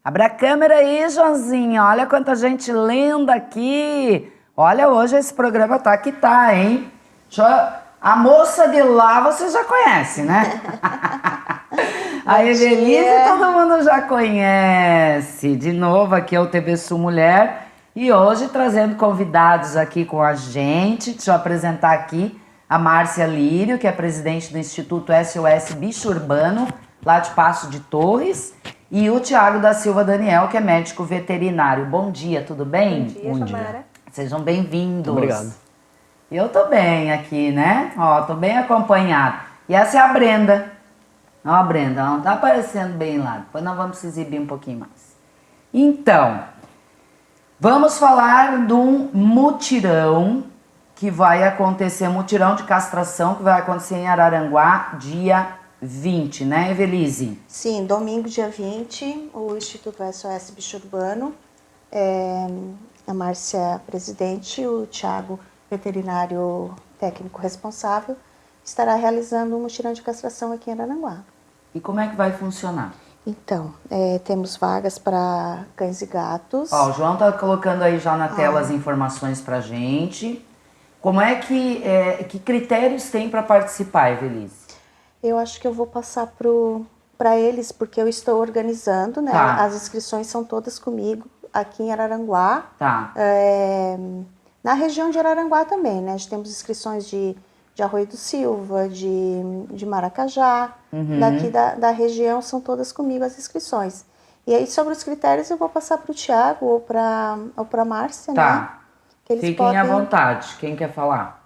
Abre a câmera aí, Joãozinho. Olha quanta gente linda aqui. Olha, hoje esse programa tá que tá, hein? A moça de lá você já conhece, né? A Evelise todo mundo já conhece. De novo, aqui é o TV Sul Mulher. E hoje trazendo convidados aqui com a gente. Deixa eu apresentar aqui a Márcia Lírio, que é presidente do Instituto SOS Bicho Urbano, lá de Passo de Torres. E o Tiago da Silva Daniel, que é médico veterinário. Bom dia, tudo bem? Bom dia, Jamara. Sejam bem-vindos. Obrigado. Eu tô bem aqui, né? Ó, tô bem acompanhado. E essa é a Brenda. Ó, a Brenda, ela não tá aparecendo bem lá. Depois nós vamos se exibir um pouquinho mais. Então, vamos falar de um mutirão que vai acontecer, mutirão de castração que vai acontecer em Araranguá, dia 20, né, Evelise? Sim, domingo, dia 20, o Instituto SOS Bicho Urbano, a Márcia, presidente, o Tiago, veterinário técnico responsável, estará realizando um mutirão de castração aqui em Araranguá. E como é que vai funcionar? Então, temos vagas para cães e gatos. Ó, o João tá colocando aí já na tela as informações pra gente. Como é que critérios tem para participar, Evelise? Eu acho que eu vou passar para eles, porque eu estou organizando, né? Tá. As inscrições são todas comigo, aqui em Araranguá. Tá. Na região de Araranguá também, né? Temos inscrições de Arroio do Silva, de Maracajá. Daqui da região são todas comigo as inscrições. E aí, sobre os critérios, eu vou passar para o Tiago ou para a Márcia, né? Tá. Que eles Fiquem à vontade. Quem quer falar?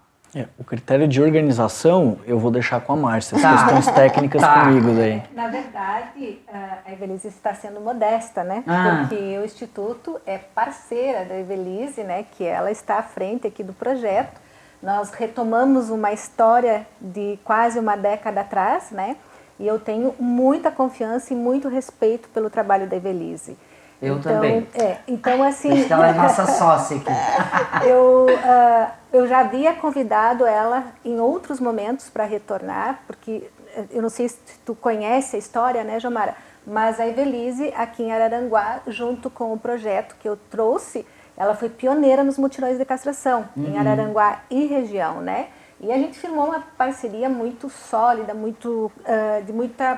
O critério de organização eu vou deixar com a Márcia, as Tá. questões técnicas comigo daí. Na verdade, a Evelise está sendo modesta, né? Porque o Instituto é parceira da Evelise, né? Que ela está à frente aqui do projeto. Nós retomamos uma história de quase uma década atrás, né? E eu tenho muita confiança e muito respeito pelo trabalho da Evelise. Eu também. Então, assim... Ela é nossa sócia aqui. Eu já havia convidado ela em outros momentos para retornar, porque eu não sei se tu conhece a história, né, Jomara? Mas a Evelise, aqui em Araranguá, junto com o projeto que eu trouxe, ela foi pioneira nos mutirões de castração, em Araranguá e região, né? E a gente firmou uma parceria muito sólida, de muita...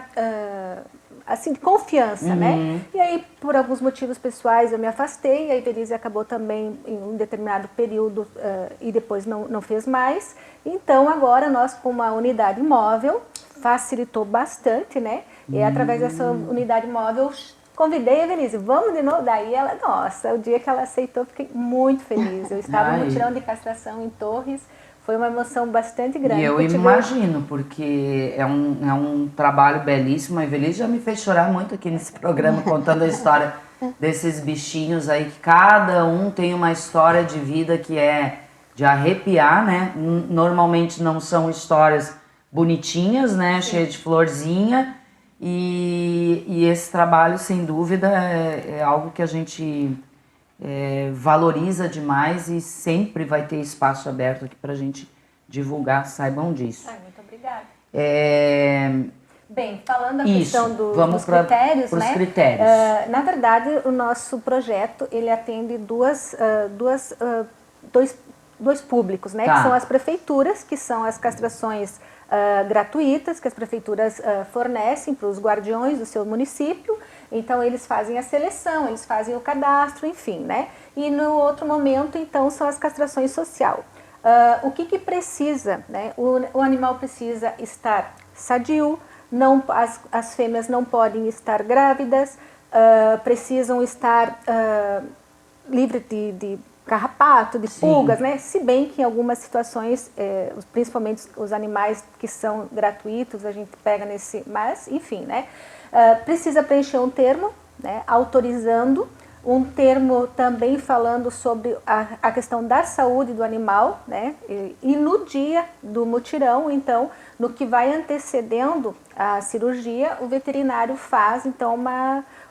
assim, de confiança, né? E aí, por alguns motivos pessoais, eu me afastei, a Evelise acabou também em um determinado período e depois não fez mais. Então, agora nós, com uma unidade móvel, facilitou bastante, né? E através dessa unidade móvel, convidei a Evelise, vamos de novo? Daí ela, nossa, o dia que ela aceitou, fiquei muito feliz. Eu estava no mutirão de castração em Torres, foi uma emoção bastante grande. E eu imagino, porque é um trabalho belíssimo. A Evelise já me fez chorar muito aqui nesse programa, contando a história desses bichinhos aí, que cada um tem uma história de vida que é de arrepiar, né? Normalmente não são histórias bonitinhas, né? Cheias de florzinha. E esse trabalho, sem dúvida, é algo que a gente... valoriza demais e sempre vai ter espaço aberto aqui para a gente divulgar, saibam disso. Muito obrigada. Bem, falando a questão dos critérios, né? Critérios. Na verdade, o nosso projeto, ele atende dois públicos, né? Tá. Que são as prefeituras, que são as castrações gratuitas, que as prefeituras fornecem para os guardiões do seu município. Então, eles fazem a seleção, eles fazem o cadastro, enfim, né? E no outro momento, então, são as castrações social. O que precisa, né? O animal precisa estar sadio, as fêmeas não podem estar grávidas, precisam estar livres de carrapato, de pulgas, né? Se bem que em algumas situações, principalmente os animais que são gratuitos, a gente pega nesse... Mas, enfim, né? Precisa preencher um termo, né? Autorizando, um termo também falando sobre a questão da saúde do animal, né? E no dia do mutirão, então, no que vai antecedendo a cirurgia, o veterinário faz, então,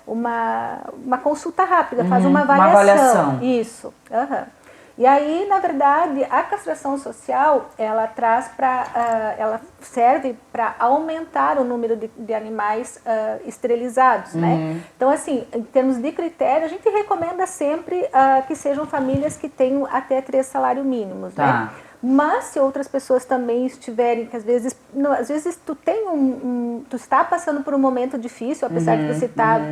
uma consulta rápida, faz uma avaliação. Uma avaliação. Isso. E aí, na verdade, a castração social, ela ela serve para aumentar o número de animais esterilizados, né? Então, assim, em termos de critério, a gente recomenda sempre que sejam famílias que tenham até 3 salários mínimos, né? Mas se outras pessoas também estiverem, que às vezes tu tem tu está passando por um momento difícil, apesar de você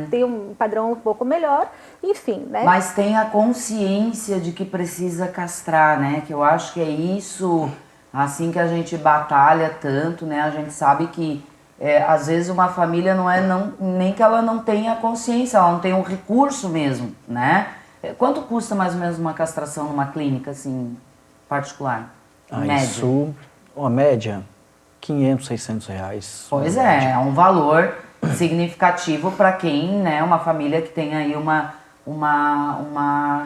ter um padrão um pouco melhor, enfim, né? Mas tem a consciência de que precisa castrar, né? Que eu acho que é isso, assim, que a gente batalha tanto, né? A gente sabe que às vezes uma família nem que ela não tenha consciência, ela não tem um recurso mesmo, né? Quanto custa mais ou menos uma castração numa clínica, assim, particular? Média? Isso, uma média, 500, 600 reais. Pois é um valor significativo para quem, né, uma família que tem aí uma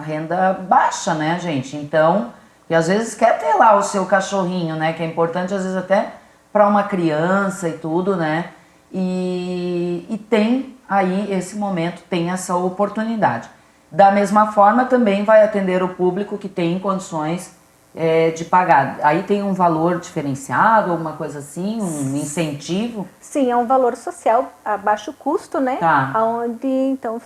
renda baixa, né, gente? Então, e às vezes quer ter lá o seu cachorrinho, né, que é importante às vezes até para uma criança e tudo, né? E tem aí esse momento, tem essa oportunidade. Da mesma forma, também vai atender o público que tem condições de pagar. Aí tem um valor diferenciado, alguma coisa assim, um incentivo? Sim, é um valor social a baixo custo, né? Tá. Onde, então,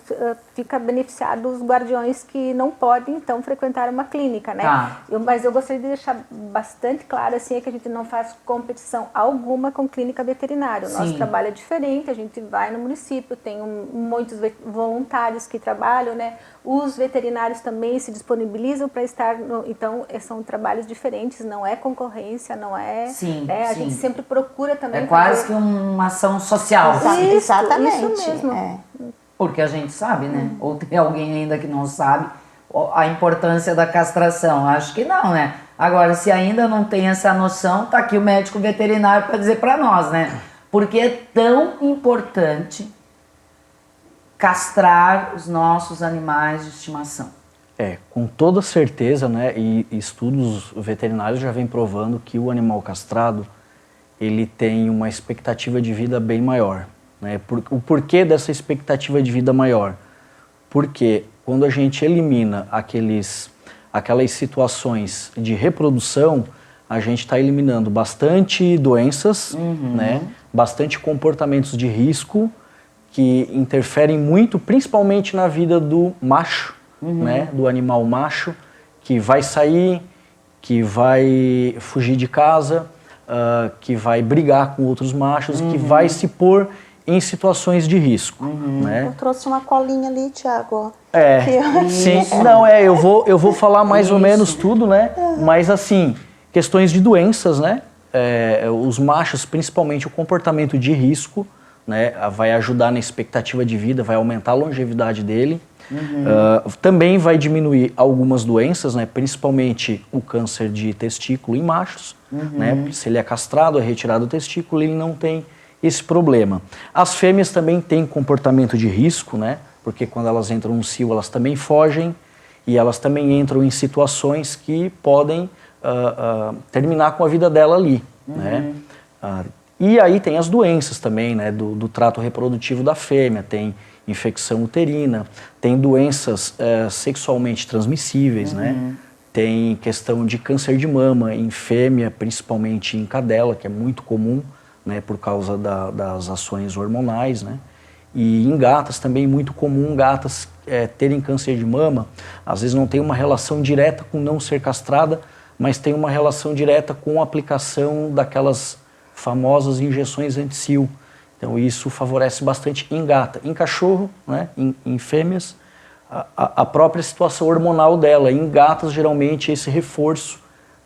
fica beneficiado os guardiões que não podem, então, frequentar uma clínica, né? Tá. Mas eu gostaria de deixar bastante claro, assim, que a gente não faz competição alguma com clínica veterinária. O nosso trabalho é diferente, a gente vai no município, tem muitos voluntários que trabalham, né? Os veterinários também se disponibilizam para estar então são trabalhos diferentes, não é concorrência, não é, né? A gente sempre procura também quase que uma ação social. Exatamente. Isso mesmo. Porque a gente sabe, né? Ou tem alguém ainda que não sabe a importância da castração. Acho que não, né? Agora, se ainda não tem essa noção, tá aqui o médico veterinário para dizer para nós, né? Porque é tão importante castrar os nossos animais de estimação. Com toda certeza, né, e estudos veterinários já vêm provando que o animal castrado, ele tem uma expectativa de vida bem maior, né? O porquê dessa expectativa de vida maior? Porque quando a gente elimina aquelas situações de reprodução, a gente está eliminando bastante doenças, né, bastante comportamentos de risco, que interferem muito, principalmente na vida do macho, né, do animal macho, que vai sair, que vai fugir de casa, que vai brigar com outros machos, que vai se pôr em situações de risco. Né? Eu trouxe uma colinha ali, Thiago. Sim, não, eu vou falar mais ou menos tudo, né? Mas assim, questões de doenças, né? Os machos, principalmente o comportamento de risco, né, vai ajudar na expectativa de vida, vai aumentar a longevidade dele. Também vai diminuir algumas doenças, né, principalmente o câncer de testículo em machos. Né, porque se ele é castrado, é retirado o testículo, ele não tem esse problema. As fêmeas também têm comportamento de risco, né, porque quando elas entram no cio, elas também fogem e elas também entram em situações que podem terminar com a vida dela ali. Né? E aí tem as doenças também, né, do trato reprodutivo da fêmea, tem infecção uterina, tem doenças sexualmente transmissíveis, né? Tem questão de câncer de mama em fêmea, principalmente em cadela, que é muito comum, né, por causa das ações hormonais, né? E em gatas também muito comum gatas terem câncer de mama, às vezes não tem uma relação direta com não ser castrada, mas tem uma relação direta com a aplicação daquelas famosas injeções anti-cio. Então isso favorece bastante em gata. Em cachorro, né, em fêmeas, a própria situação hormonal dela. Em gatas, geralmente, esse reforço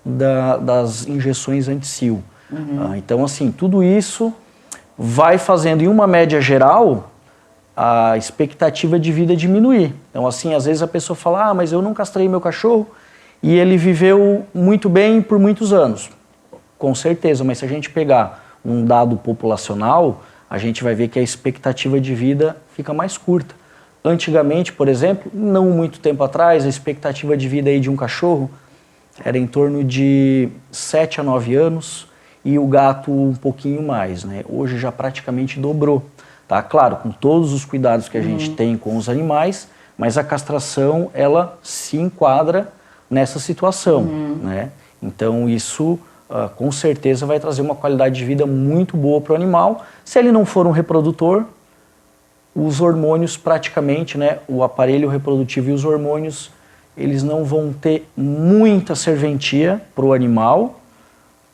das injeções anti-cio. Então, assim, tudo isso vai fazendo, em uma média geral, a expectativa de vida diminuir. Então, assim, às vezes a pessoa fala, mas eu não castrei meu cachorro e ele viveu muito bem por muitos anos. Com certeza, mas se a gente pegar um dado populacional, a gente vai ver que a expectativa de vida fica mais curta. Antigamente, por exemplo, não muito tempo atrás, a expectativa de vida aí de um cachorro era em torno de 7 a 9 anos e o gato um pouquinho mais, né? Hoje já praticamente dobrou, tá? Claro, com todos os cuidados que a gente tem com os animais, mas a castração, ela se enquadra nessa situação, né? Então isso com certeza vai trazer uma qualidade de vida muito boa para o animal. Se ele não for um reprodutor, os hormônios praticamente, né, o aparelho reprodutivo e os hormônios, eles não vão ter muita serventia para o animal,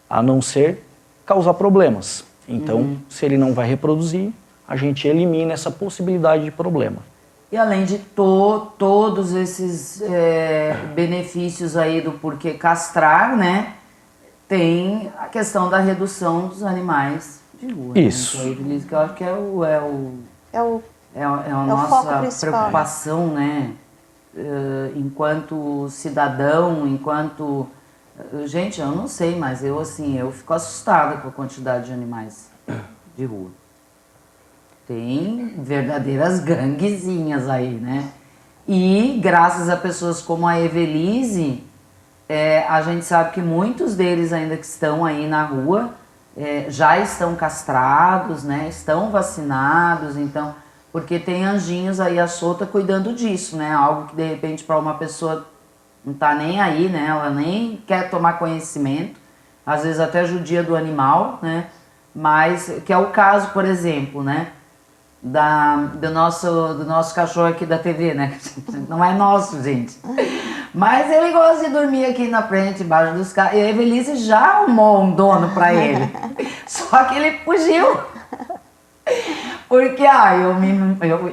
a não ser causar problemas. Então, se ele não vai reproduzir, a gente elimina essa possibilidade de problema. E além de todos esses benefícios aí do porquê castrar, né? Tem a questão da redução dos animais de rua. Isso. Né? Que eu acho que é a foco nossa principal, preocupação, né? Enquanto cidadão, enquanto... Gente, eu não sei, mas eu fico assustada com a quantidade de animais de rua. Tem verdadeiras ganguezinhas aí, né? E graças a pessoas como a Evelise, a gente sabe que muitos deles ainda que estão aí na rua já estão castrados, né? Estão vacinados, então... Porque tem anjinhos aí à solta cuidando disso, né? Algo que de repente para uma pessoa não tá nem aí, né? Ela nem quer tomar conhecimento, às vezes até judia do animal, né? Mas que é o caso, por exemplo, né? Do nosso cachorro aqui da TV, né? Não é nosso, gente. Mas ele gosta de dormir aqui na frente, embaixo dos carros. E a Evelise já arrumou um dono para ele. Só que ele fugiu. Porque,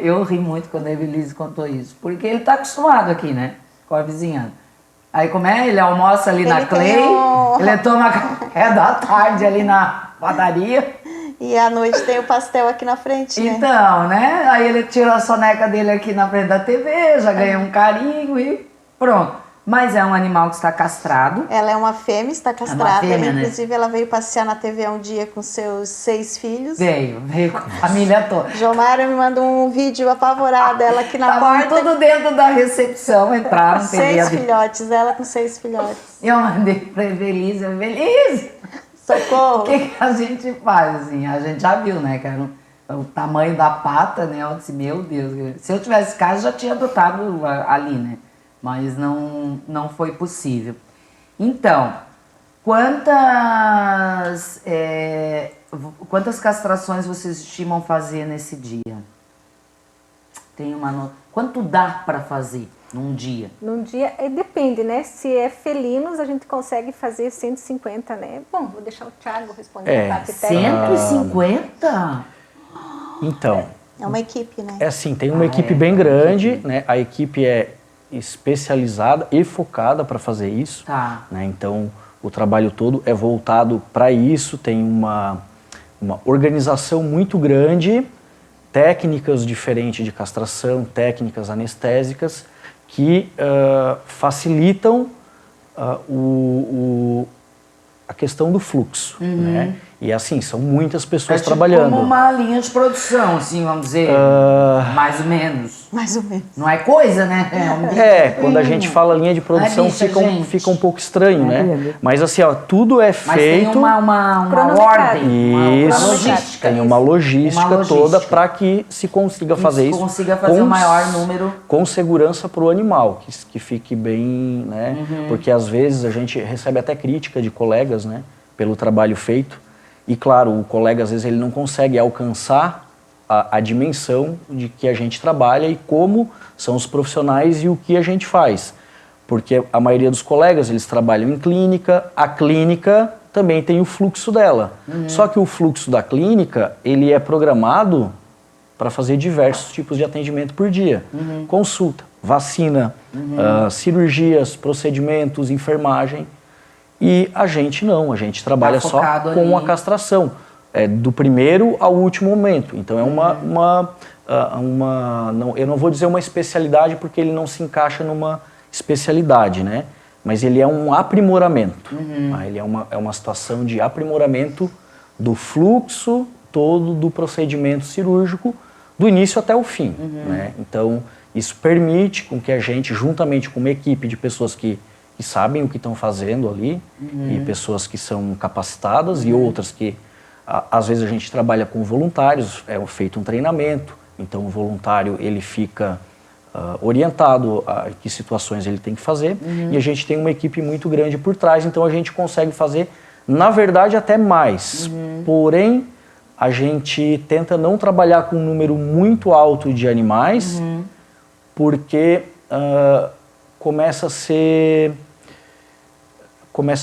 eu ri muito quando a Evelise contou isso. Porque ele tá acostumado aqui, né? Com a vizinhança. Aí como é? Ele almoça ali na Clay, ele toma café da tarde ali na padaria. E à noite tem o pastel aqui na frente, né? Então, né? Aí ele tira a soneca dele aqui na frente da TV, já ganha um carinho e pronto. Mas é um animal que está castrado. Ela é uma fêmea, está castrada. É uma fêmea, né? Inclusive, ela veio passear na TV um dia com seus 6 filhos. Veio com a família toda. Jomara me mandou um vídeo apavorado, ela aqui na Estavam porta. tudo dentro da recepção, entraram. 6 filhotes, ela com 6 filhotes. E eu mandei pra Evelise, Socorro! o que a gente faz, assim? A gente já viu, né, que era o tamanho da pata, né? Eu disse, meu Deus, se eu tivesse casa, já tinha adotado ali, né? Mas não foi possível. Então, quantas castrações vocês estimam fazer nesse dia? Quanto dá para fazer num dia? Num dia, depende, né? Se é felinos, a gente consegue fazer 150, né? Bom, vou deixar o Thiago responder a parte técnica. 150? Então... É uma equipe, né? É assim, tem uma equipe bem grande, né? A equipe é especializada e focada para fazer isso. Tá. Né? Então, o trabalho todo é voltado para isso, tem uma organização muito grande, técnicas diferentes de castração, técnicas anestésicas, que facilitam a questão do fluxo, né? E assim, são muitas pessoas trabalhando. Como uma linha de produção, assim, vamos dizer, mais ou menos. Mais ou menos. Não é coisa, né? Quando a gente fala linha de produção, bicha, fica um pouco estranho, né? Mas assim, ó, tudo é Mas feito... tem uma cronometrado. ordem, Isso, uma logística. tem uma logística toda para que se consiga fazer isso. Consiga fazer o maior número. Com segurança para o animal, que fique bem, né? Porque às vezes a gente recebe até crítica de colegas, né? Pelo trabalho feito. E claro, o colega às vezes ele não consegue alcançar a dimensão de que a gente trabalha e como são os profissionais e o que a gente faz. Porque a maioria dos colegas, eles trabalham em clínica, a clínica também tem o fluxo dela. Só que o fluxo da clínica, ele é programado para fazer diversos tipos de atendimento por dia. Consulta, vacina, cirurgias, procedimentos, enfermagem. E a gente não, a gente trabalha só com a castração, do primeiro ao último momento. Então é eu não vou dizer uma especialidade porque ele não se encaixa numa especialidade, né? Mas ele é um aprimoramento. Ele é uma situação de aprimoramento do fluxo todo do procedimento cirúrgico, do início até o fim, né? Então isso permite com que a gente, juntamente com uma equipe de pessoas que sabem o que estão fazendo ali, e pessoas que são capacitadas, e outras que, às vezes a gente trabalha com voluntários, é feito um treinamento, então o voluntário ele fica orientado a que situações ele tem que fazer, e a gente tem uma equipe muito grande por trás, então a gente consegue fazer, na verdade, até mais. Porém, a gente tenta não trabalhar com um número muito alto de animais, porque começa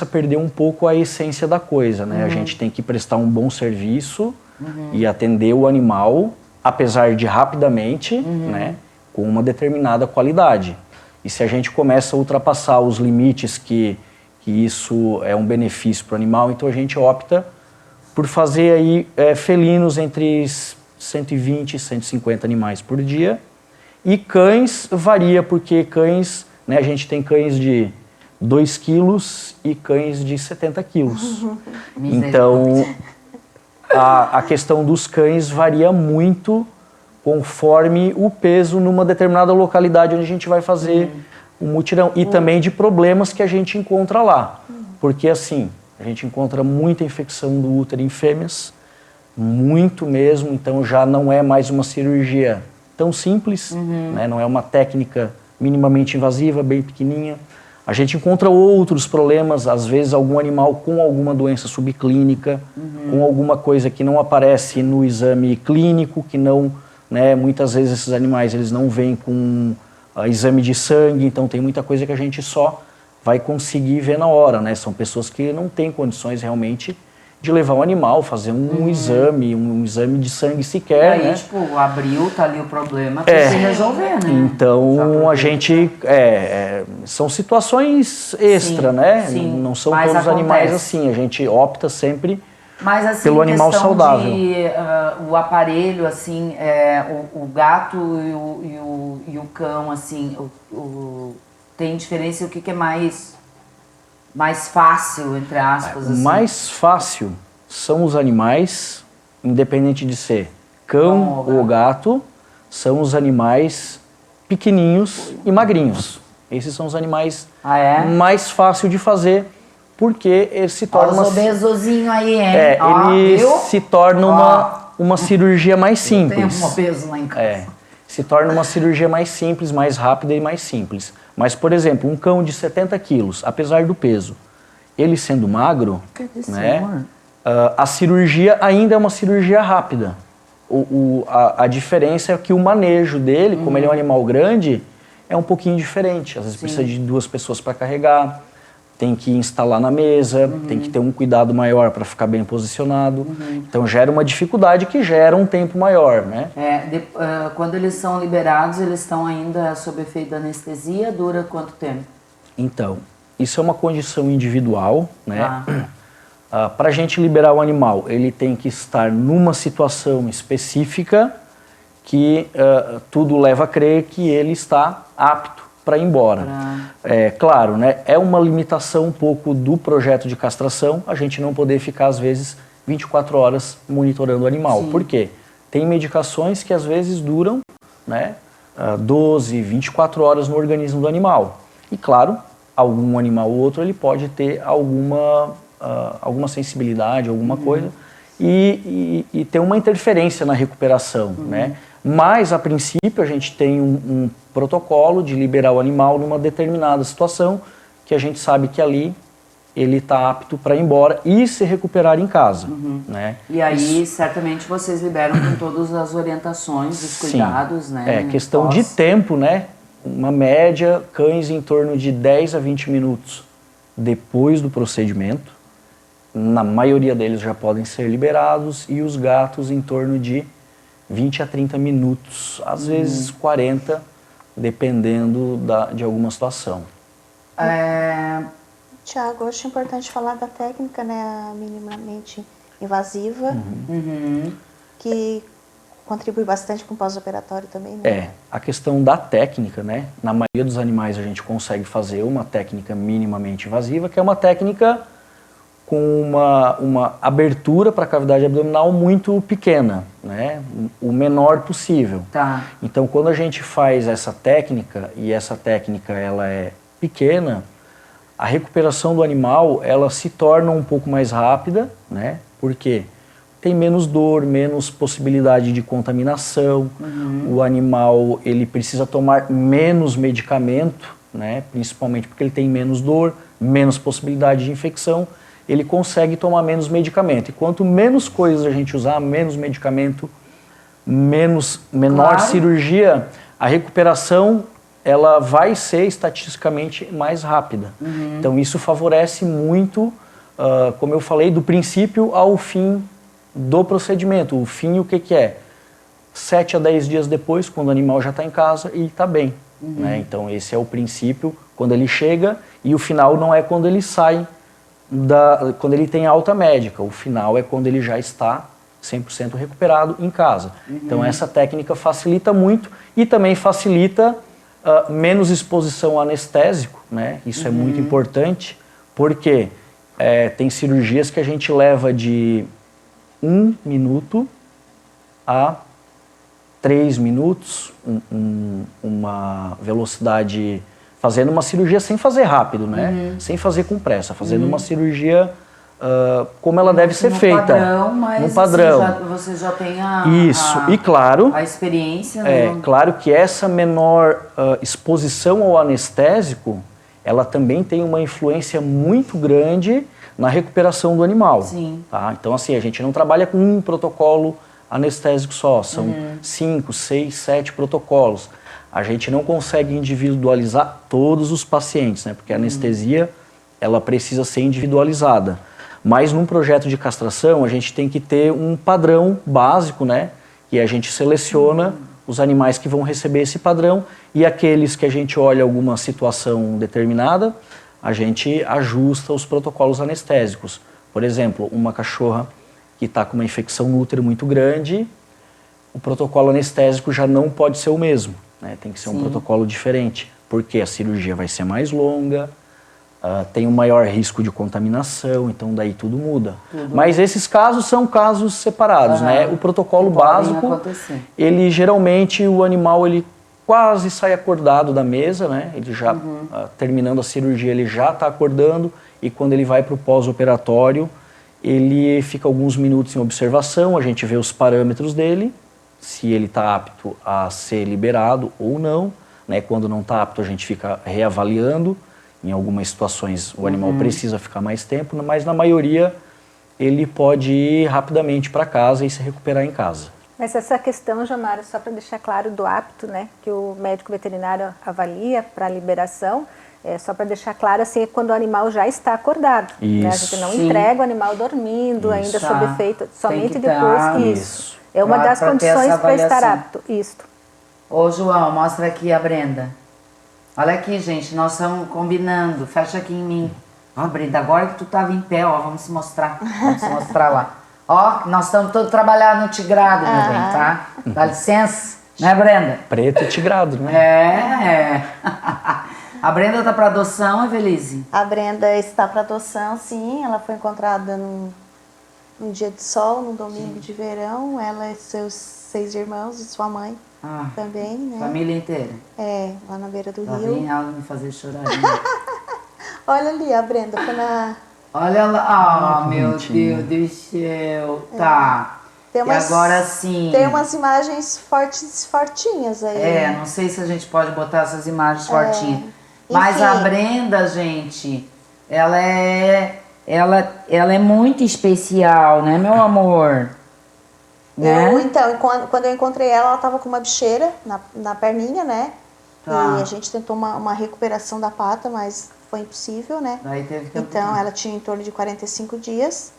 a perder um pouco a essência da coisa, né? A gente tem que prestar um bom serviço e atender o animal, apesar de rapidamente, né? Com uma determinada qualidade. E se a gente começa a ultrapassar os limites que isso é um benefício para o animal, então a gente opta por fazer aí felinos entre 120 e 150 animais por dia. E cães varia, porque cães, né, a gente tem cães de 2 quilos e cães de 70 quilos. Então, a questão dos cães varia muito conforme o peso numa determinada localidade onde a gente vai fazer o mutirão. E também de problemas que a gente encontra lá. Porque assim, a gente encontra muita infecção do útero em fêmeas, muito mesmo, então já não é mais uma cirurgia tão simples, né? Não é uma técnica minimamente invasiva, bem pequenininha. A gente encontra outros problemas, às vezes algum animal com alguma doença subclínica, com alguma coisa que não aparece no exame clínico, que não, né, muitas vezes esses animais eles não vêm com exame de sangue, então tem muita coisa que a gente só vai conseguir ver na hora, né? São pessoas que não têm condições realmente de levar um animal, fazer um exame de sangue sequer, Aí, né? tipo, abriu, tá ali o problema, tem que se resolver, né? Então, a gente... são situações extra, né? sim, Não são mas todos os animais acontece. assim. A gente opta sempre Mas assim, pelo animal questão saudável. de o aparelho, assim, o gato e o cão, assim, tem diferença? O que é mais fácil, entre aspas? O assim? mais fácil são os animais, independente de ser cão ou gato, são os animais pequeninhos e magrinhos. Esses são os animais mais fáceis de fazer, porque eles se tornam... Olha os obesozinhos aí, hein? Ele viu? se torna uma cirurgia mais simples. Tem um obeso lá em casa. Se torna uma cirurgia mais simples, mais rápida e mais simples. Mas, por exemplo, um cão de 70 quilos, apesar do peso, ele sendo magro, né, a cirurgia ainda é uma cirurgia rápida. A diferença é que o manejo dele, como ele é um animal grande, é um pouquinho diferente. Às vezes precisa de 2 pessoas para carregar, tem que instalar na mesa, tem que ter um cuidado maior para ficar bem posicionado. Então gera uma dificuldade que gera um tempo maior, né? Quando eles são liberados, eles estão ainda sob efeito da anestesia, dura quanto tempo? Então, isso é uma condição individual, né? Para a gente liberar o animal, ele tem que estar numa situação específica que tudo leva a crer que ele está apto para ir embora. Claro, né, é uma limitação um pouco do projeto de castração a gente não poder ficar, às vezes, 24 horas monitorando o animal. Por quê? Tem medicações que, às vezes, duram, né, 12, 24 horas no organismo do animal. E, claro, algum animal ou outro ele pode ter alguma sensibilidade, alguma coisa, e ter uma interferência na recuperação, né? Mas, a princípio, a gente tem um protocolo de liberar o animal numa determinada situação que a gente sabe que ali ele está apto para ir embora e se recuperar em casa. Né? E aí, certamente, vocês liberam com todas as orientações, os cuidados, né? Questão de tempo, né? Uma média, cães em torno de 10 a 20 minutos depois do procedimento. Na maioria deles já podem ser liberados e os gatos em torno de 20 a 30 minutos, às vezes 40, dependendo de alguma situação. Tiago, eu acho importante falar da técnica, né, a minimamente invasiva, que contribui bastante com o pós-operatório também, né? A questão da técnica, né, na maioria dos animais a gente consegue fazer uma técnica minimamente invasiva, que é uma técnica com uma abertura para a cavidade abdominal muito pequena, né? O menor possível. Então, quando a gente faz essa técnica, e essa técnica ela é pequena, a recuperação do animal ela se torna um pouco mais rápida, né? Porque tem menos dor, menos possibilidade de contaminação. O animal, ele precisa tomar menos medicamento, né? Principalmente porque ele tem menos dor, menos possibilidade de infecção, ele consegue tomar menos medicamento. E quanto menos coisas a gente usar, menos medicamento, menor cirurgia, a recuperação ela vai ser estatisticamente mais rápida. Então isso favorece muito, como eu falei, do princípio ao fim do procedimento. O fim, o que é? 7 a 10 dias depois, quando o animal já está em casa e está bem. Né? Então esse é o princípio quando ele chega, e o final não é quando ele sai, quando ele tem alta médica. O final é quando ele já está 100% recuperado em casa. Então essa técnica facilita muito e também facilita menos exposição ao anestésico, né? Isso é muito importante, porque tem cirurgias que a gente leva de 1 minuto a 3 minutos, uma velocidade, fazendo uma cirurgia sem fazer rápido, né? Sem fazer com pressa, fazendo uma cirurgia como ela deve ser feita. Padrão, mas no padrão. Você já tem e claro, a experiência. Né? Claro que essa menor exposição ao anestésico, ela também tem uma influência muito grande na recuperação do animal. Sim. Tá? Então, assim, a gente não trabalha com um protocolo anestésico só, são 5, 6, 7 protocolos. A gente não consegue individualizar todos os pacientes, né? Porque a anestesia, ela precisa ser individualizada. Mas num projeto de castração, a gente tem que ter um padrão básico, né? E a gente seleciona os animais que vão receber esse padrão, e aqueles que a gente olha alguma situação determinada, a gente ajusta os protocolos anestésicos. Por exemplo, uma cachorra que está com uma infecção no útero muito grande, o protocolo anestésico já não pode ser o mesmo, né? Tem que ser um protocolo diferente, porque a cirurgia vai ser mais longa, tem um maior risco de contaminação, então daí tudo muda. Mas esses casos são casos separados, né? O protocolo básico, ele geralmente, o animal, ele quase sai acordado da mesa, né? Ele já, terminando a cirurgia, ele já está acordando, e quando ele vai para o pós-operatório, ele fica alguns minutos em observação, a gente vê os parâmetros dele, se ele está apto a ser liberado ou não, né? Quando não está apto, a gente fica reavaliando. Em algumas situações o animal precisa ficar mais tempo, mas na maioria ele pode ir rapidamente para casa e se recuperar em casa. Mas essa questão, Jamara, só para deixar claro do apto, né, que o médico veterinário avalia para liberação, só para deixar claro, assim, é quando o animal já está acordado. Né? A gente não entrega o animal dormindo, ainda sob efeito, somente depois. Isso. É uma das condições para estar apto. Isso. Ô, João, mostra aqui a Brenda. Olha aqui, gente, nós estamos combinando. Fecha aqui em mim. Ó, Brenda, agora que tu tava em pé, ó, vamos se mostrar. Vamos se mostrar lá. Ó, nós estamos todos trabalhando no tigrado, meu bem, tá? Dá licença, né, Brenda? Preto e tigrado, né? A Brenda tá para adoção, Evelise? A Brenda está para adoção, sim. Ela foi encontrada num dia de sol, num domingo de verão. Ela e seus 6 irmãos e sua mãe também, né? Família inteira? Lá na beira do Lá rio. vem ela me fazer chorar. Olha ali, a Brenda foi na... Olha lá, meu Deus do céu. Tá. E agora sim. Tem umas imagens fortinhas aí. Não sei se a gente pode botar essas imagens fortinhas. Mas a Brenda, gente, ela é muito especial, né, meu amor? Né? Então, quando eu encontrei ela estava com uma bicheira na perninha, né? E a gente tentou uma recuperação da pata, mas foi impossível, né? Daí teve que então, ela tinha em torno de 45 dias.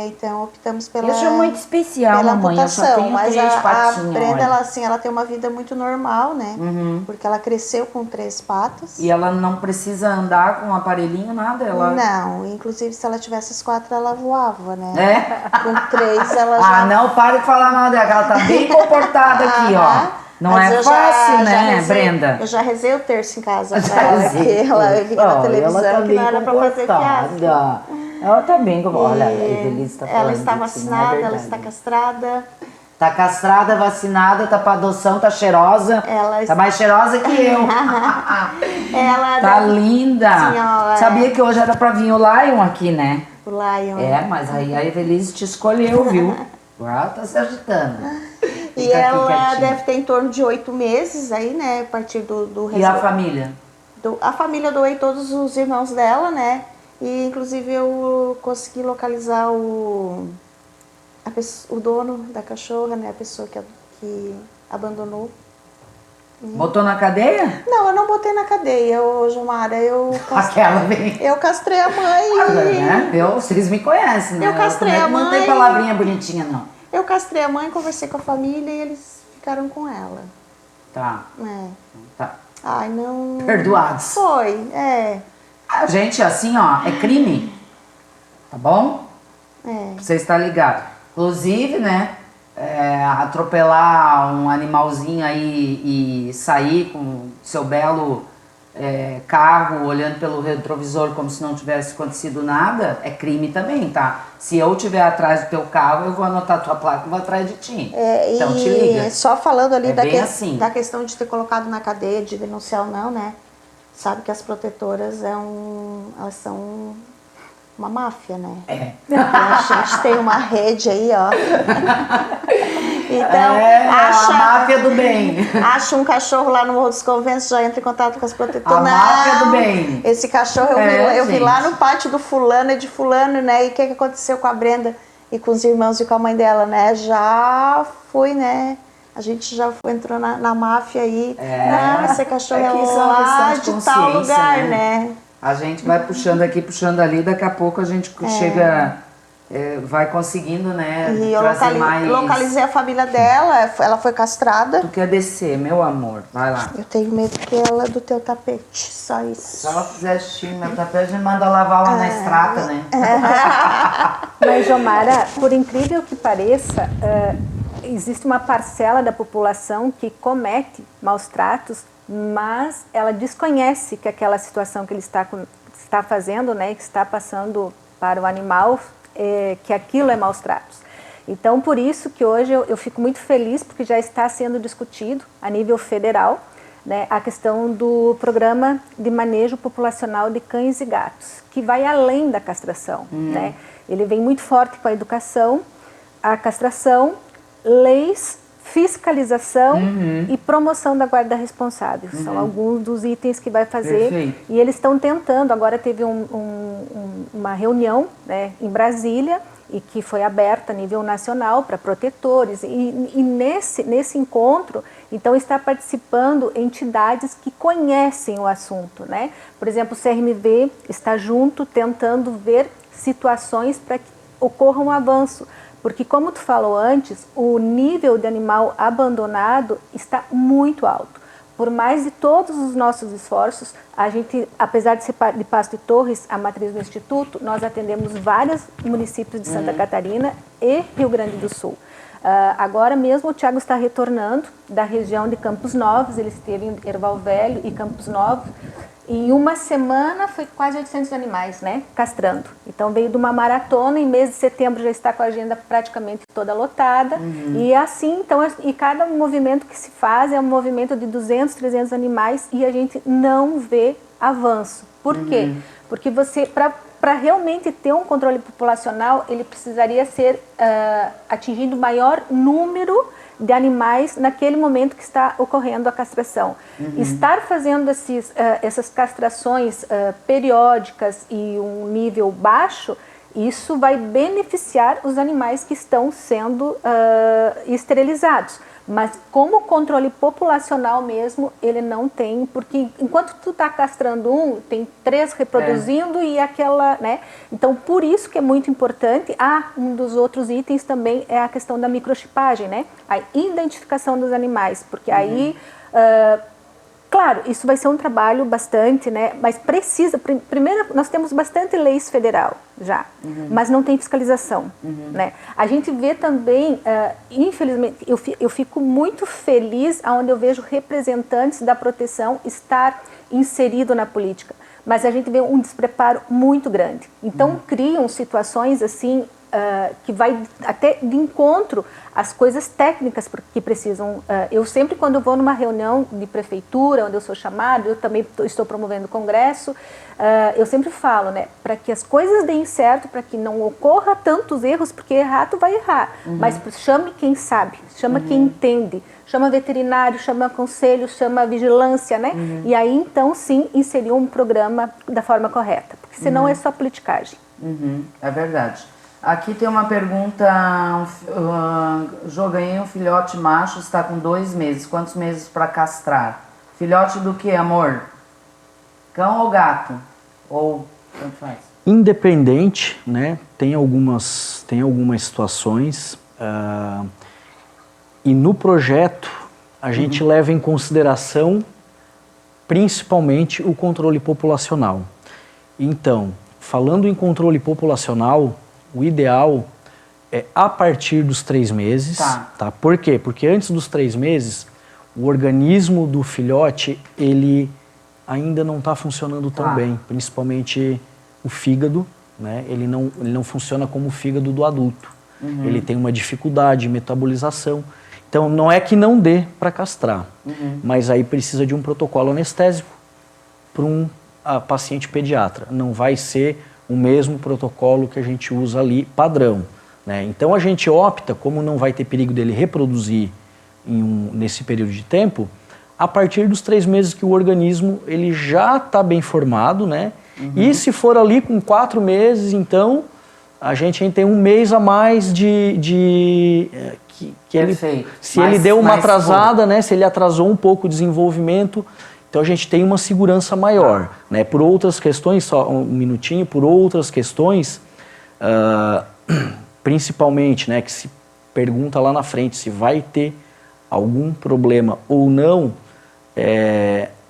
Então, optamos pela Eu sou muito especial, pela mamãe. amputação. Eu só tenho mas 3 a patinhas, Brenda, olha. ela tem uma vida muito normal, né? Porque ela cresceu com 3 patas. E ela não precisa andar com um aparelhinho, nada? Não, inclusive se ela tivesse as 4, ela voava, né? Com 3 ela já... não, para de falar mal dela, ela tá bem comportada aqui, ó. Não mas é fácil, né, rezei, Brenda? Eu já rezei o terço em casa pra ela, que ela vinha na televisão, ela tá que não era pra fazer fiasco. Ela tá bem, olha, a Evelise tá falando. Ela está isso, vacinada, não é ela está castrada. Tá castrada, vacinada, tá pra adoção, tá cheirosa. Tá mais cheirosa que eu. Ela tá linda. Sim, Sabia que hoje era pra vir o Lion aqui, né? O Lion. Mas aí a Evelise te escolheu, viu? Agora tá se agitando. E Fica aqui ela quietinha. deve ter em torno de 8 meses aí, né? A partir do E a família? A família, eu doei todos os irmãos dela, né? E inclusive eu consegui localizar o dono da cachorra, né? A pessoa que abandonou. Botou na cadeia? Não, eu não botei na cadeia, Gilmara. Aquela vem. Eu castrei a mãe. Né? Vocês me conhecem, né? Eu castrei a Não tem mãe. palavrinha bonitinha, não. Eu castrei a mãe, conversei com a família e eles ficaram com ela. Tá. Tá. Ai, não... Perdoados. Foi, A gente, assim, ó, é crime. Tá bom? Você está ligado. Inclusive, né? Atropelar um animalzinho aí e sair com seu belo carro olhando pelo retrovisor como se não tivesse acontecido nada, é crime também, tá? Se eu estiver atrás do teu carro, eu vou anotar tua placa e vou atrás de ti. Então te liga. Só falando ali assim. da questão de ter colocado na cadeia, de denunciar ou não, né? Sabe que as protetoras elas são uma máfia, né? A gente tem uma rede aí, ó. Então, a máfia do bem. Acha um cachorro lá no Morro dos Conventos, já entra em contato com as protetoras. A máfia do bem. Esse cachorro eu vi lá no pátio do fulano e de fulano, né? E o que aconteceu com a Brenda e com os irmãos e com a mãe dela, né? Já fui, né? A gente já entrou na máfia aí. Esse cachorro é lá de tal lugar, né? A gente vai puxando aqui, puxando ali, daqui a pouco a gente chega, vai conseguindo, né? E eu trazer mais... localizei a família dela, ela foi castrada. Tu quer descer, meu amor, vai lá. Eu tenho medo do teu tapete, só isso. Se ela fizer xixi no meu tapete, a gente manda lavar lá na estrada, né? Mas, Gilmara, por incrível que pareça, existe uma parcela da população que comete maus tratos, mas ela desconhece que aquela situação que ele está fazendo, né, que está passando para o animal, que aquilo é maus tratos. Então, por isso que hoje eu fico muito feliz, porque já está sendo discutido a nível federal, né, a questão do programa de manejo populacional de cães e gatos, que vai além da castração. Né? Ele vem muito forte com a educação, a castração, leis, fiscalização e promoção da guarda responsável. São alguns dos itens que vai fazer. Perfeito. E eles estão tentando, agora teve uma reunião, né, em Brasília, e que foi aberta a nível nacional para protetores. E nesse encontro, então, está participando entidades que conhecem o assunto. Né? Por exemplo, o CRMV está junto, tentando ver situações para que ocorra um avanço. Porque, como tu falou antes, o nível de animal abandonado está muito alto. Por mais de todos os nossos esforços, a gente, apesar de ser de Pasto e Torres, a matriz do Instituto, nós atendemos vários municípios de Santa Catarina e Rio Grande do Sul. Agora mesmo o Thiago está retornando da região de Campos Novos, ele esteve em Erval Velho e Campos Novos. Em uma semana foi quase 800 animais, né, castrando. Então veio de uma maratona, em mês de setembro já está com a agenda praticamente toda lotada. E assim, então, e cada movimento que se faz é um movimento de 200, 300 animais e a gente não vê avanço. Por quê? Porque você, para realmente ter um controle populacional, ele precisaria ser atingindo o maior número de animais naquele momento que está ocorrendo a castração. Estar fazendo essas castrações periódicas e um nível baixo, isso vai beneficiar os animais que estão sendo esterilizados. Mas como controle populacional mesmo, ele não tem, porque enquanto tu está castrando tem 3 reproduzindo e aquela, né? Então, por isso que é muito importante. Um dos outros itens também é a questão da microchipagem, né? A identificação dos animais, porque aí, claro, isso vai ser um trabalho bastante, né? Mas precisa, primeiro, nós temos bastante leis federal já, mas não tem fiscalização, né? A gente vê também, infelizmente, eu fico muito feliz onde eu vejo representantes da proteção estar inserido na política, mas a gente vê um despreparo muito grande. Então, criam situações assim que vai até de encontro às coisas técnicas que precisam. Eu sempre, quando eu vou numa reunião de prefeitura, onde eu sou chamado, eu também estou promovendo congresso, eu sempre falo, né, para que as coisas deem certo, para que não ocorra tantos erros, porque errar tu vai errar, mas chame quem sabe, chama quem entende, chama veterinário, chama conselho, chama vigilância, né? E aí, então, sim, inserir um programa da forma correta, porque senão é só politicagem. É verdade. Aqui tem uma pergunta, ganhei um filhote macho, está com 2 meses, quantos meses para castrar? Filhote do que, amor? Cão ou gato? Ou tanto faz? Independente, né? Tem algumas situações e no projeto a gente leva em consideração principalmente o controle populacional. Então, falando em controle populacional, o ideal é a partir dos 3 meses. Tá? Por quê? Porque antes dos 3 meses, o organismo do filhote, ele ainda não está funcionando tão bem, principalmente o fígado, né? Ele não funciona como o fígado do adulto. Ele tem uma dificuldade de metabolização. Então, não é que não dê para castrar, mas aí precisa de um protocolo anestésico para um paciente pediatra. Não vai ser o mesmo protocolo que a gente usa ali, padrão, né? Então, a gente opta, como não vai ter perigo dele reproduzir nesse período de tempo, a partir dos 3 meses que o organismo ele já está bem formado, né? E se for ali com 4 meses, então a gente ainda tem 1 mês a mais que ele, se ele deu uma atrasada, né? Se ele atrasou um pouco o desenvolvimento, então a gente tem uma segurança maior, né? Por outras questões, só um minutinho, por outras questões, principalmente, né? Que se pergunta lá na frente se vai ter algum problema ou não,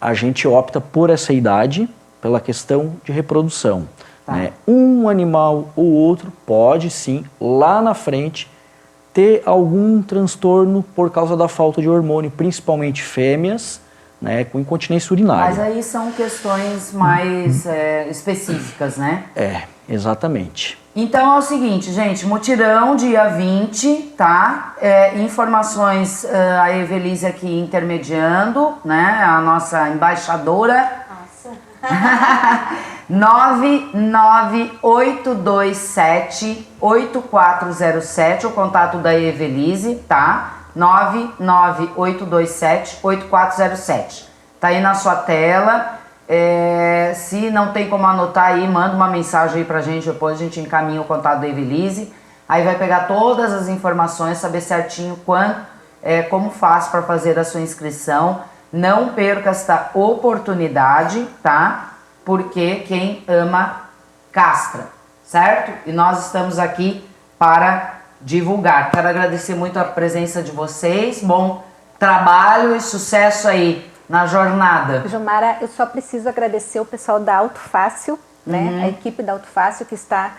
a gente opta por essa idade, pela questão de reprodução. Né? Um animal ou outro pode sim, lá na frente, ter algum transtorno por causa da falta de hormônio, principalmente fêmeas, né, com incontinência urinária. Mas aí são questões mais específicas, né? Exatamente. Então é o seguinte, gente, mutirão dia 20, tá? Informações, a Evelise aqui intermediando, né? A nossa embaixadora. 99827-8407, o contato da Evelise, tá? 99827-8407. Tá aí na sua tela. Se não tem como anotar aí, manda uma mensagem aí pra gente, depois a gente encaminha o contato da Evelise. Aí vai pegar todas as informações, saber certinho como faz para fazer a sua inscrição. Não perca esta oportunidade, tá? Porque quem ama, castra, certo? E nós estamos aqui para divulgar. Quero agradecer muito a presença de vocês. Bom trabalho e sucesso aí na jornada. Gilmara, eu só preciso agradecer o pessoal da Auto Fácil, né? A equipe da Auto Fácil que está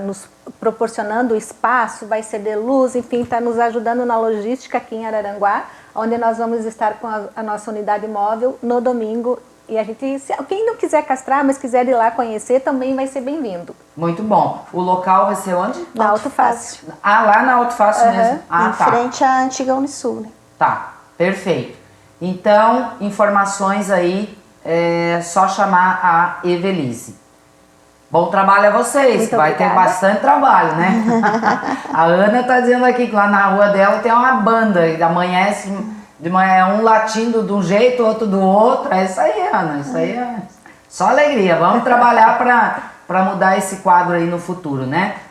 nos proporcionando o espaço, vai ceder luz, enfim, está nos ajudando na logística aqui em Araranguá, onde nós vamos estar com a nossa unidade móvel no domingo. E a gente, quem não quiser castrar, mas quiser ir lá conhecer, também vai ser bem-vindo. Muito bom. O local vai ser onde? Na Auto Fácil. Lá na Auto Fácil mesmo? Em frente à antiga Unisul, né? Tá, perfeito. Então, informações aí, só chamar a Evelise. Bom trabalho a vocês, muito vai obrigada. ter bastante trabalho, né? A Ana tá dizendo aqui que lá na rua dela tem uma banda, e amanhece de manhã um latindo de um jeito, outro do outro. É isso aí, Ana, isso aí é só alegria. Vamos trabalhar para mudar esse quadro aí no futuro, né?